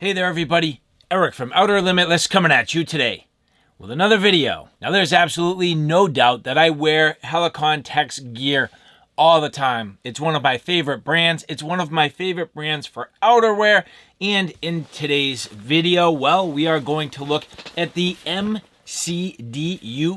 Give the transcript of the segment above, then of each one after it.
Hey there everybody, Eric from Outer Limitless coming at you today with another video. Now there's absolutely no doubt that I wear Helikon-Tex gear all the time. It's one of my favorite brands. It's one of my favorite brands for outerwear. And in today's video, well, we are going to look at the MCDU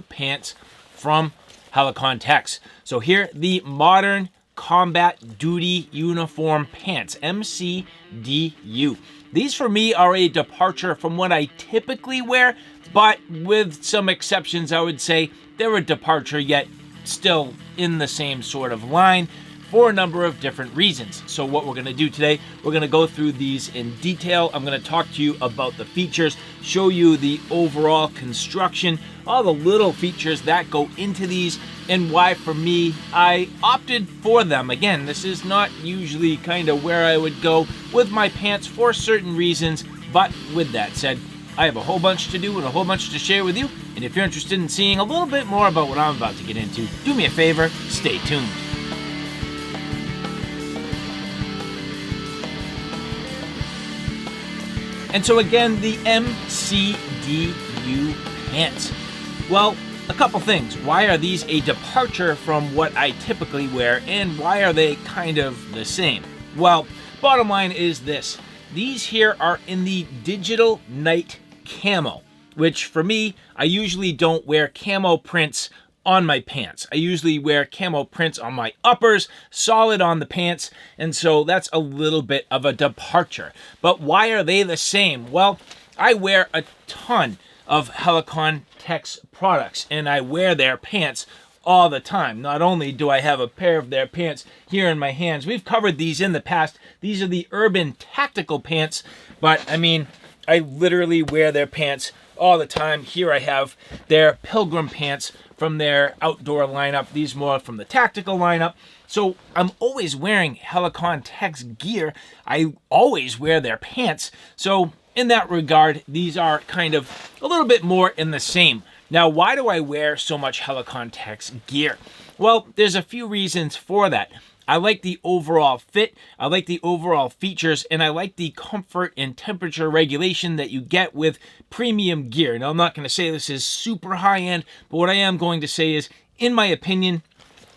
pants from Helikon-Tex. So here, the Modern Combat Duty Uniform Pants, MCDU. These for me are a departure from what I typically wear, but with some exceptions, I would say they're a departure yet still in the same sort of line for a number of different reasons. So what we're going to do today, we're going to go through these in detail. I'm going to talk to you about the features, show you the overall construction, all the little features that go into these, and why for me I opted for them. Again, this is not usually kind of where I would go with my pants for certain reasons, but with that said, I have a whole bunch to do and a whole bunch to share with you, and if you're interested in seeing a little bit more about what I'm about to get into, do me a favor, stay tuned. And so again, the MCDU pants. Well, a couple things. Why are these a departure from what I typically wear, and why are they kind of the same? Well, bottom line is this. These here are in the digital night camo, which for me, I usually don't wear camo prints on my pants. I usually wear camo prints on my uppers, solid on the pants, and so that's a little bit of a departure. But why are they the same? Well, I wear a ton of Helikon-Tex products, and I wear their pants all the time. Not only do I have a pair of their pants here in my hands, we've covered these in the past. These are the urban tactical pants, but I mean, I literally wear their pants all the time. Here I have their pilgrim pants from their outdoor lineup. These more from the tactical lineup. So I'm always wearing Helikon-Tex gear. I always wear their pants. So in that regard, these are kind of a little bit more in the same. Now, why do I wear so much Helikon-Tex gear? Well, there's a few reasons for that. I like the overall fit, I like the overall features, and I like the comfort and temperature regulation that you get with premium gear. Now, I'm not going to say this is super high-end, but what I am going to say is, in my opinion,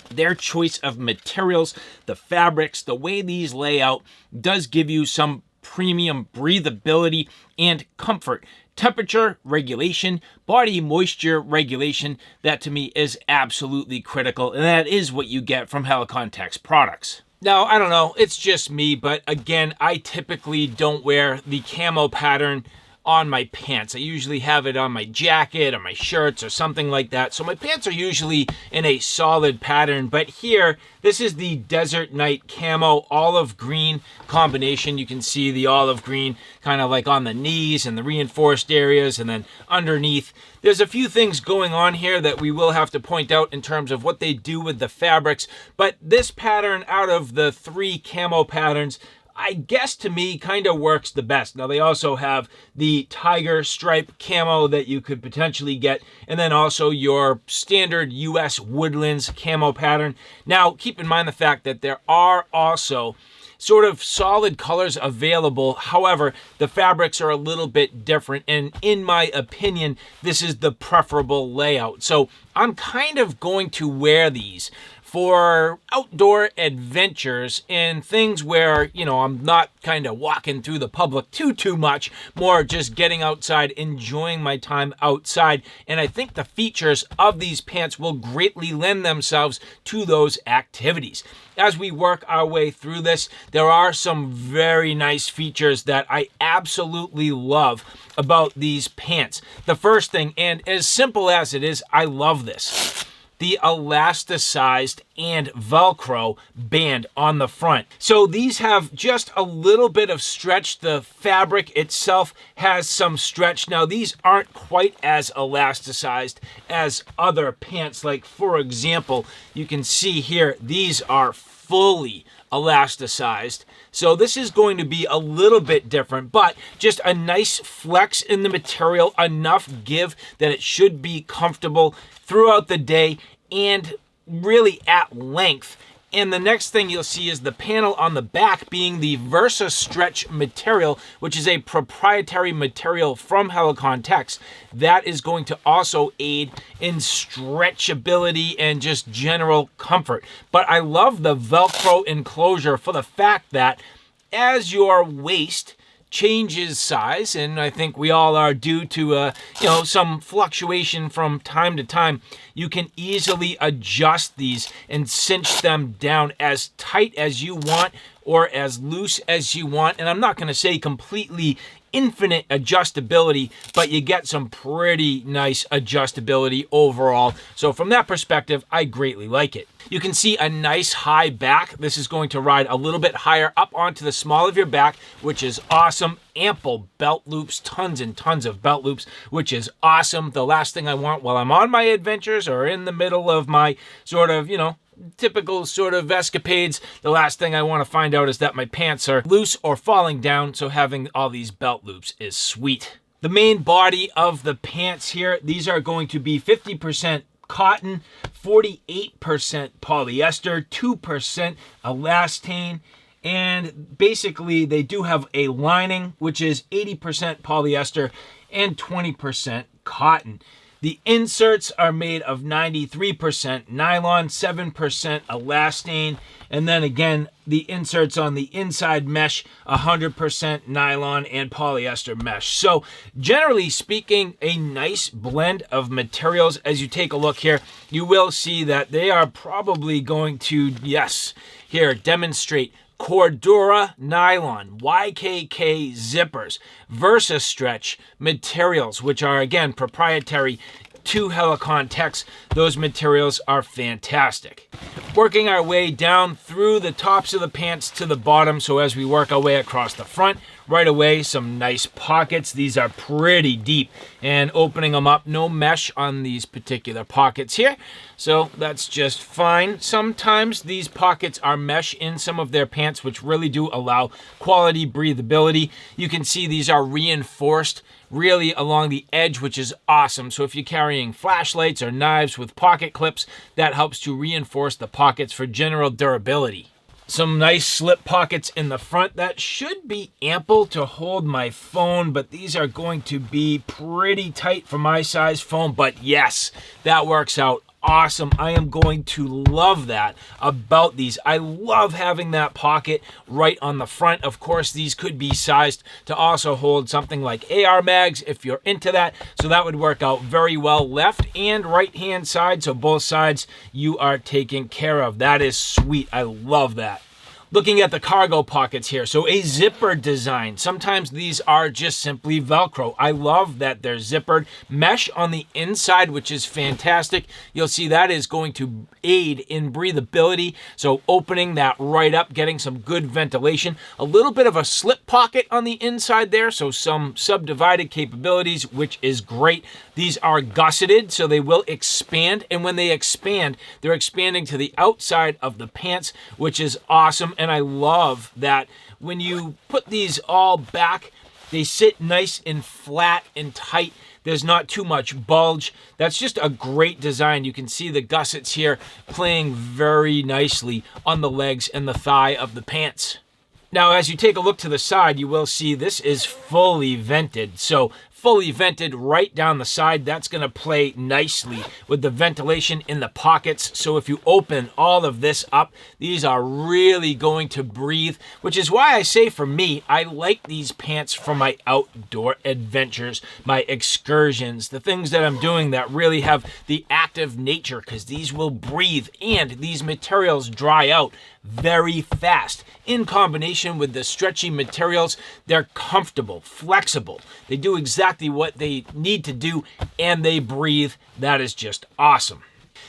their choice of materials, the fabrics, the way these lay out, does give you some premium breathability and comfort. Temperature regulation, body moisture regulation, that to me is absolutely critical, and that is what you get from Helikon-Tex products. Now, I don't know, it's just me, but again, I typically don't wear the camo pattern on my pants. I usually have it on my jacket or my shirts or something like that. So my pants are usually in a solid pattern, but here, this is the Desert Night Camo olive green combination. You can see the olive green kind of like on the knees and the reinforced areas, and then underneath. There's a few things going on here that we will have to point out in terms of what they do with the fabrics, but this pattern out of the three camo patterns, I guess to me kind of works the best. Now they also have the tiger stripe camo that you could potentially get, and then also your standard US Woodlands camo pattern. Now keep in mind the fact that there are also sort of solid colors available. However, the fabrics are a little bit different, and in my opinion, this is the preferable layout. So I'm kind of going to wear these for outdoor adventures and things where, you know, I'm not kind of walking through the public too much, more just getting outside, enjoying my time outside. And I think the features of these pants will greatly lend themselves to those activities. As we work our way through this, there are some very nice features that I absolutely love about these pants. The first thing, and as simple as it is, I love this: the elasticized and Velcro band on the front. So these have just a little bit of stretch. The fabric itself has some stretch. Now these aren't quite as elasticized as other pants. Like for example, you can see here, these are fully elasticized. So this is going to be a little bit different, but just a nice flex in the material, enough give that it should be comfortable throughout the day and really at length And the next thing you'll see is the panel on the back being the Versa Stretch material, which is a proprietary material from Helikon-Tex that is going to also aid in stretchability and just general comfort. But I love the Velcro enclosure for the fact that as your waist changes size, and I think we all are due to some fluctuation from time to time, you can easily adjust these and cinch them down as tight as you want or as loose as you want. And I'm not going to say completely infinite adjustability, but you get some pretty nice adjustability overall. So from that perspective, I greatly like it. You can see a nice high back. This is going to ride a little bit higher up onto the small of your back, which is awesome. Ample belt loops, tons and tons of belt loops, which is awesome. The last thing I want while I'm on my adventures or in the middle of my sort of, typical sort of escapades, the last thing I want to find out is that my pants are loose or falling down, so having all these belt loops is sweet. The main body of the pants here, these are going to be 50% cotton, 48% polyester, 2% elastane, and basically they do have a lining, which is 80% polyester and 20% cotton. The inserts are made of 93% nylon, 7% elastane, and then again, the inserts on the inside mesh, 100% nylon and polyester mesh. So generally speaking, a nice blend of materials. As you take a look here, you will see that they are probably going to, demonstrate Cordura nylon, YKK zippers, Versa Stretch materials, which are again proprietary to Helikon-Tex. Those materials are fantastic. Working our way down through the tops of the pants to the bottom, so as we work our way across the front, right away, some nice pockets. These are pretty deep, and opening them up, no mesh on these particular pockets here, so that's just fine. Sometimes these pockets are mesh in some of their pants, which really do allow quality breathability. You can see these are reinforced really along the edge, which is awesome. So if you're carrying flashlights or knives with pocket clips, that helps to reinforce the pockets for general durability. Some nice slip pockets in the front that should be ample to hold my phone, but these are going to be pretty tight for my size phone. But yes, that works out awesome. I am going to love that about these. I love having that pocket right on the front. Of course, these could be sized to also hold something like AR mags if you're into that. So that would work out very well, left and right hand side. So both sides you are taken care of. That is sweet. I love that. Looking at the cargo pockets here, so a zipper design. Sometimes these are just simply Velcro. I love that they're zippered. Mesh on the inside, which is fantastic. You'll see that is going to aid in breathability. So opening that right up, getting some good ventilation. A little bit of a slip pocket on the inside there, so some subdivided capabilities, which is great. These are gusseted, so they will expand. And when they expand, they're expanding to the outside of the pants, which is awesome. And I love that when you put these all back, they sit nice and flat and tight. There's not too much bulge. That's just a great design. You can see the gussets here playing very nicely on the legs and the thigh of the pants. Now, as you take a look to the side, you will see this is fully vented. So fully vented right down the side. That's going to play nicely with the ventilation in the pockets. So if you open all of this up, these are really going to breathe, which is why I say for me, I like these pants for my outdoor adventures, my excursions, the things that I'm doing that really have the active nature, because these will breathe and these materials dry out very fast. In combination with the stretchy materials, they're comfortable, flexible. They do exactly what they need to do, and they breathe. That is just awesome.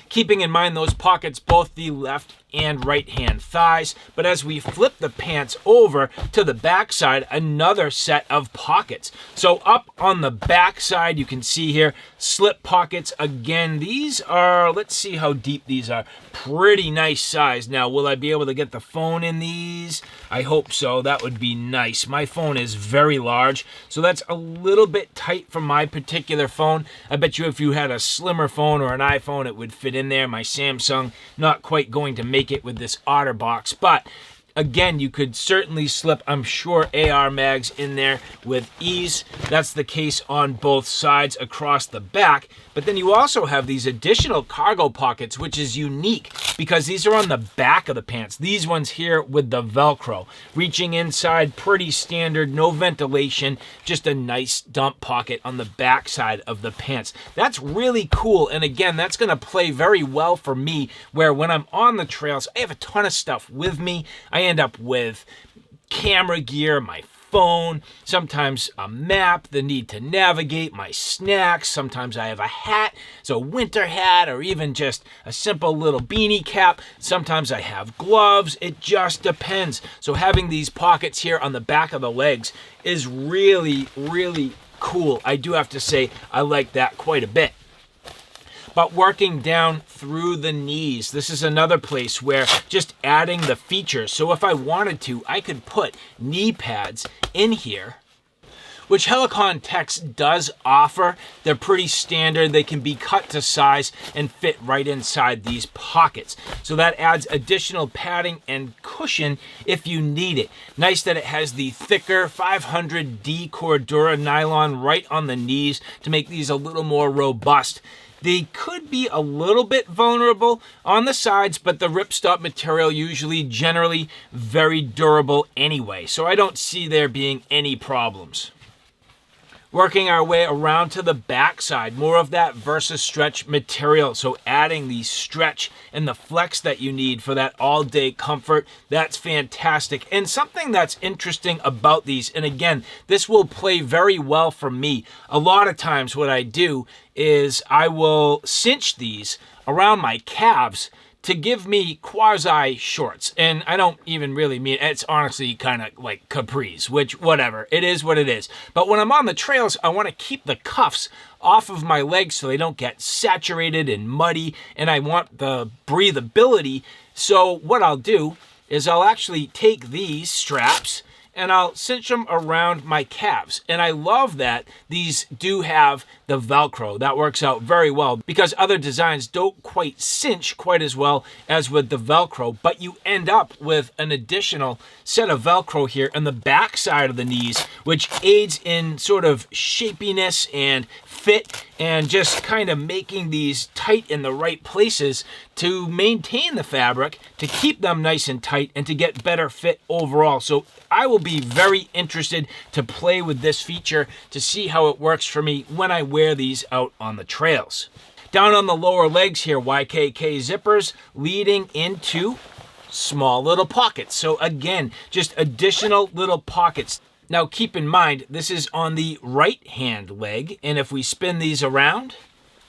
Keeping in mind those pockets, both the left and right hand thighs. But as we flip the pants over to the back side, another set of pockets. So up on the back side, you can see here, slip pockets. Again, these are, let's see how deep these are. Pretty nice size. Now, will I be able to get the phone in these? I hope so. That would be nice. My phone is very large, so that's a little bit tight for my particular phone. I bet you if you had a slimmer phone or an iPhone, it would fit in there. My Samsung, not quite going to make make it with this OtterBox, but again, you could certainly slip, I'm sure, AR mags in there with ease. That's the case on both sides across the back. But then you also have these additional cargo pockets, which is unique because these are on the back of the pants. These ones here with the Velcro. Reaching inside, pretty standard, no ventilation, just a nice dump pocket on the back side of the pants. That's really cool. And again, that's going to play very well for me, where when I'm on the trails, I have a ton of stuff with me. I end up with camera gear, my phone, sometimes a map, the need to navigate, my snacks, sometimes I have a hat, so winter hat, or even just a simple little beanie cap. Sometimes I have gloves. It just depends. So having these pockets here on the back of the legs is really, really cool. I do have to say I like that quite a bit. But working down through the knees, this is another place where just adding the features. So if I wanted to, I could put knee pads in here, which Helikon-Tex does offer. They're pretty standard. They can be cut to size and fit right inside these pockets. So that adds additional padding and cushion if you need it. Nice that it has the thicker 500D Cordura nylon right on the knees to make these a little more robust. They could be a little bit vulnerable on the sides, but the ripstop material generally very durable anyway, so I don't see there being any problems. Working our way around to the back side, more of that Versa stretch material, so adding the stretch and the flex that you need for that all-day comfort, that's fantastic. And something that's interesting about these, and again, this will play very well for me. A lot of times what I do is I will cinch these around my calves to give me quasi shorts. And I don't even really mean, it's honestly kind of like capris, which whatever, it is what it is. But when I'm on the trails, I want to keep the cuffs off of my legs so they don't get saturated and muddy, and I want the breathability. So what I'll do is I'll actually take these straps and I'll cinch them around my calves. And I love that these do have the Velcro. That works out very well because other designs don't quite cinch quite as well as with the Velcro, but you end up with an additional set of Velcro here on the back side of the knees, which aids in sort of shapiness and fit and just kind of making these tight in the right places to maintain the fabric, to keep them nice and tight, and to get better fit overall. So I will be very interested to play with this feature to see how it works for me when I wear these out on the trails. Down on the lower legs here, YKK zippers leading into small little pockets. So again, just additional little pockets. Now keep in mind, this is on the right hand leg, and if we spin these around,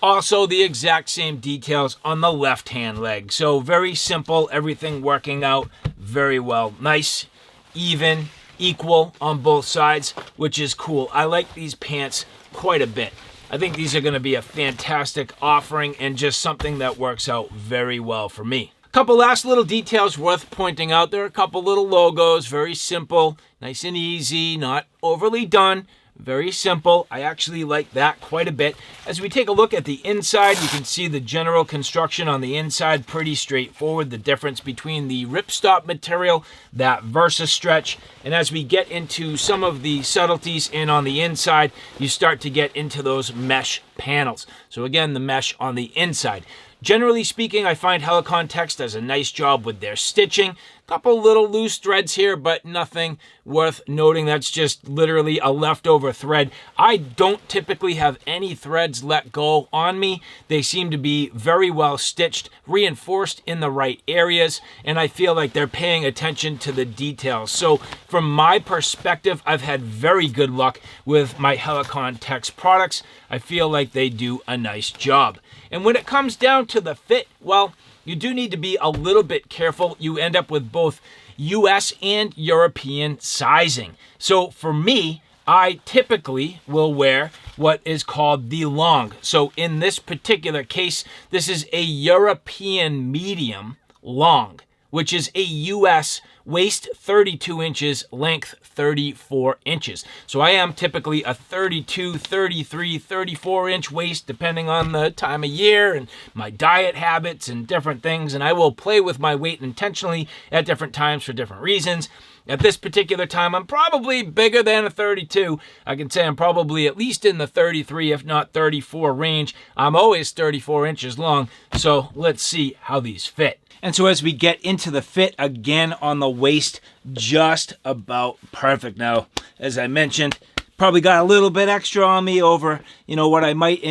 also the exact same details on the left hand leg. So very simple, everything working out very well. Nice, even, equal on both sides, which is cool. I like these pants quite a bit. I think these are going to be a fantastic offering and just something that works out very well for me. Couple last little details worth pointing out. There are a couple little logos, very simple, nice and easy, not overly done, very simple. I actually like that quite a bit. As we take a look at the inside, you can see the general construction on the inside, pretty straightforward. The difference between the ripstop material, that Versa stretch, and as we get into some of the subtleties in on the inside, you start to get into those mesh panels. So again, the mesh on the inside. Generally speaking, I find Helikon-Tex does a nice job with their stitching. Couple little loose threads here, but nothing worth noting. That's just literally a leftover thread. I don't typically have any threads let go on me. They seem to be very well stitched, reinforced in the right areas, and I feel like they're paying attention to the details. So from my perspective, I've had very good luck with my Helikon-Tex products. I feel like they do a nice job. And when it comes down to the fit, well, you do need to be a little bit careful. You end up with both US and European sizing. So for me, I typically will wear what is called the long. So in this particular case, this is a European medium long, which is a US waist 32 inches, length 34 inches. So I am typically a 32, 33, 34 inch waist, depending on the time of year and my diet habits and different things. And I will play with my weight intentionally at different times for different reasons. At this particular time, I'm probably bigger than a 32. I can say I'm probably at least in the 33, if not 34 range. I'm always 34 inches long. So let's see how these fit. And so as we get into the fit, again on the waist, just about perfect. Now, as I mentioned, probably got a little bit extra on me over, what I might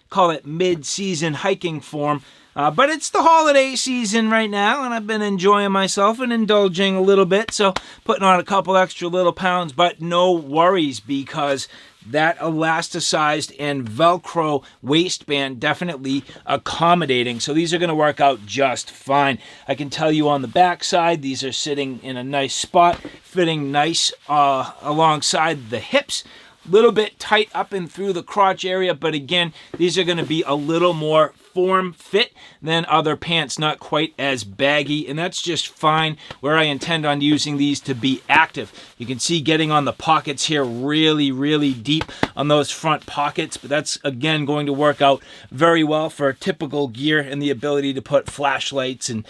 call it mid-season hiking form. But it's the holiday season right now, and I've been enjoying myself and indulging a little bit, so putting on a couple extra little pounds, but no worries, because that elasticized and Velcro waistband definitely accommodating. So these are going to work out just fine. I can tell you on the back side, these are sitting in a nice spot, fitting nice alongside the hips. Little bit tight up and through the crotch area, but again, these are going to be a little more form fit than other pants, not quite as baggy, and that's just fine where I intend on using these to be active. You can see getting on the pockets here really deep on those front pockets, but that's again going to work out very well for typical gear and the ability to put flashlights and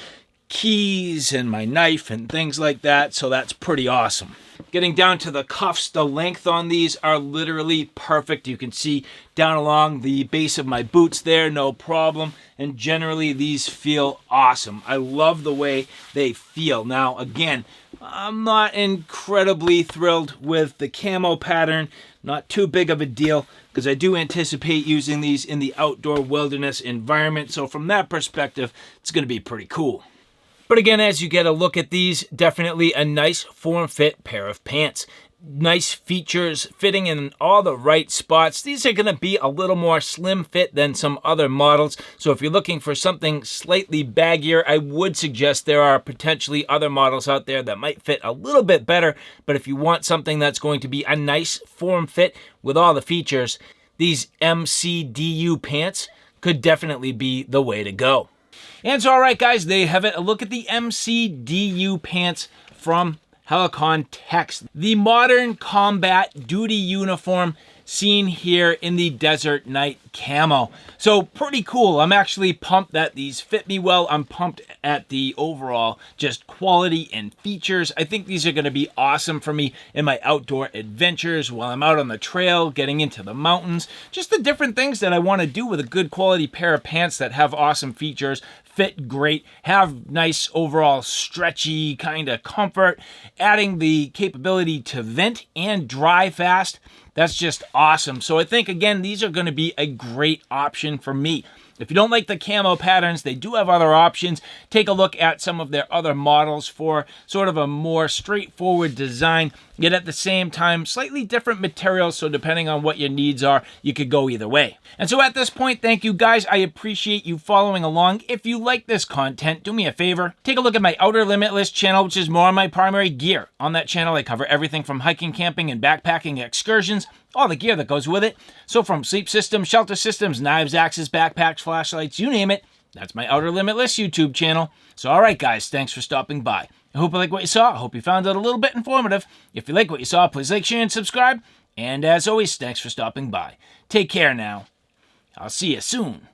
keys and my knife and things like that, so that's pretty awesome. Getting down to the cuffs, the length on these are literally perfect. You can see down along the base of my boots there, no problem. And generally these feel awesome. I love the way they feel. Now again, I'm not incredibly thrilled with the camo pattern. Not too big of a deal, because I do anticipate using these in the outdoor wilderness environment. So from that perspective, it's going to be pretty cool. But again, as you get a look at these, definitely a nice form-fit pair of pants. Nice features, fitting in all the right spots. These are going to be a little more slim fit than some other models. So if you're looking for something slightly baggier, I would suggest there are potentially other models out there that might fit a little bit better. But if you want something that's going to be a nice form fit with all the features, these MCDU pants could definitely be the way to go. And so, all right, guys, there you have it. A look at the MCDU pants from Helikon-Tex, the modern combat duty uniform seen here in the desert night camo. So pretty cool. I'm actually pumped that these fit me well. I'm pumped at the overall just quality and features. I think these are going to be awesome for me in my outdoor adventures while I'm out on the trail, getting into the mountains. Just the different things that I want to do with a good quality pair of pants that have awesome features, fit great, have nice overall stretchy kind of comfort, adding the capability to vent and dry fast. That's just awesome. So I think, again, these are going to be a great option for me. If you don't like the camo patterns, they do have other options. Take a look at some of their other models for sort of a more straightforward design, yet at the same time, slightly different materials, so depending on what your needs are, you could go either way. And so at this point, thank you guys. I appreciate you following along. If you like this content, do me a favor. Take a look at my Outer Limitless channel, which is more on my primary gear. On that channel, I cover everything from hiking, camping, and backpacking excursions, all the gear that goes with it. So from sleep systems, shelter systems, knives, axes, backpacks, flashlights, you name it, that's my Outer Limitless YouTube channel. So all right, guys, thanks for stopping by. I hope you like what you saw. I hope you found it a little bit informative. If you like what you saw, please like, share, and subscribe. And as always, thanks for stopping by. Take care now. I'll see you soon.